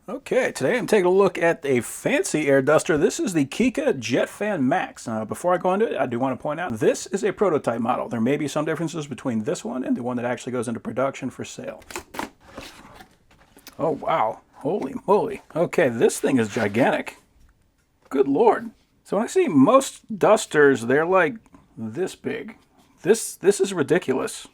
Okay, today I'm taking a look at a fancy air duster. This is the Kica Jet Fan Max. Before I go into it, I do want to point out this is a prototype model. There may be some differences between this one and the one that actually goes into production for sale. Oh wow, holy moly. Okay, this thing is gigantic. Good lord. So when I see most dusters, they're like this big. This is ridiculous.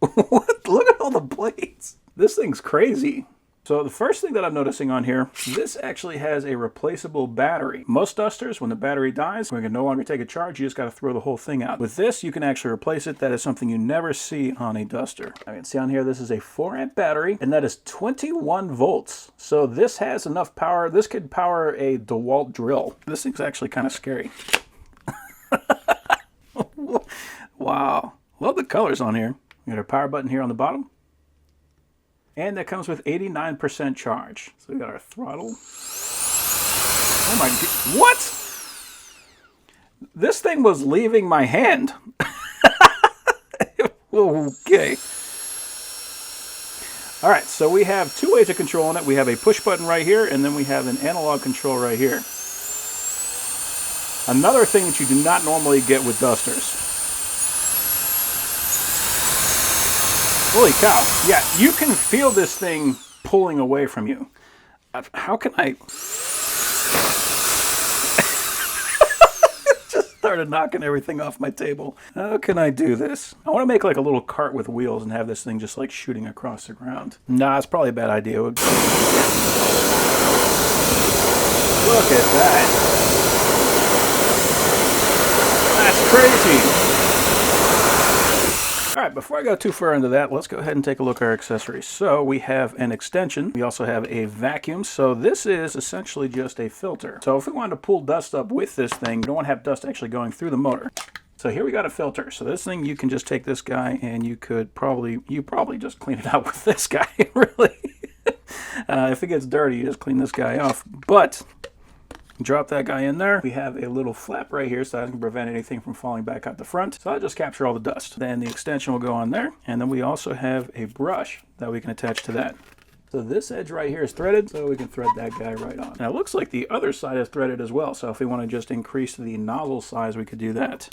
What? Look at all the blades. This thing's crazy. So the first thing that I'm noticing on here, this actually has a replaceable battery. Most dusters, when the battery dies, we can no longer take a charge, you just got to throw the whole thing out. With this, you can actually replace it. That is something you never see on a duster. I mean, see on here, this is a 4-amp battery, and that is 21 volts. So this has enough power. This could power a DeWalt drill. This thing's actually kind of scary. Wow. Love the colors on here. We got our power button here on the bottom. And that comes with 89% charge. So we got our throttle. Oh my God. What? This thing was leaving my hand. Okay. All right, so we have two ways of controlling it. We have a push button right here, and then we have an analog control right here. Another thing that you do not normally get with dusters. Holy cow. Yeah, you can feel this thing pulling away from you. How can I... Just started knocking everything off my table. How can I do this? I want to make like a little cart with wheels and have this thing just like shooting across the ground. Nah, it's probably a bad idea. Look at that. That's crazy. All right, before I go too far into that, let's go ahead and take a look at our accessories. So we have an extension. We also have a vacuum. So this is essentially just a filter. So if we wanted to pull dust up with this thing, we don't want to have dust actually going through the motor. So here we got a filter. So this thing, you can just take this guy and you probably just clean it out with this guy, really. If it gets dirty, you just clean this guy off. But drop that guy in there. We have a little flap right here so that can prevent anything from falling back out the front. So I'll just capture all the dust. Then the extension will go on there. And then we also have a brush that we can attach to that. So this edge right here is threaded, so we can thread that guy right on. Now it looks like the other side is threaded as well. So if we want to just increase the nozzle size, we could do that.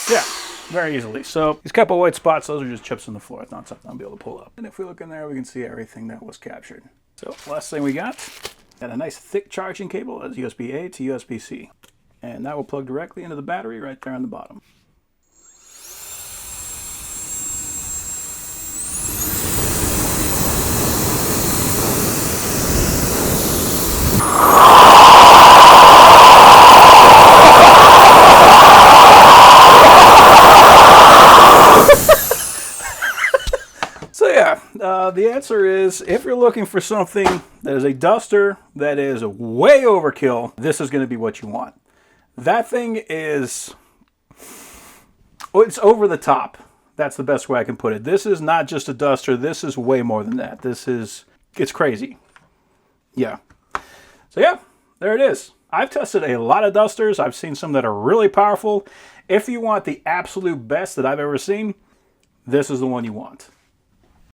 Yeah. Very easily. So these couple white spots, those are just chips in the floor. It's not something I'll be able to pull up. And if we look in there, we can see everything that was captured. So last thing we got a nice thick charging cable. That's USB-A to USB-C. And that will plug directly into the battery right there on the bottom. The answer is, if you're looking for something that is a duster that is way overkill, this is going to be what you want. That thing is, it's over the top. That's the best way I can put it. This is not just a duster. This is way more than that. It's crazy. Yeah. So yeah, there it is. I've tested a lot of dusters. I've seen some that are really powerful. If you want the absolute best that I've ever seen, this is the one you want.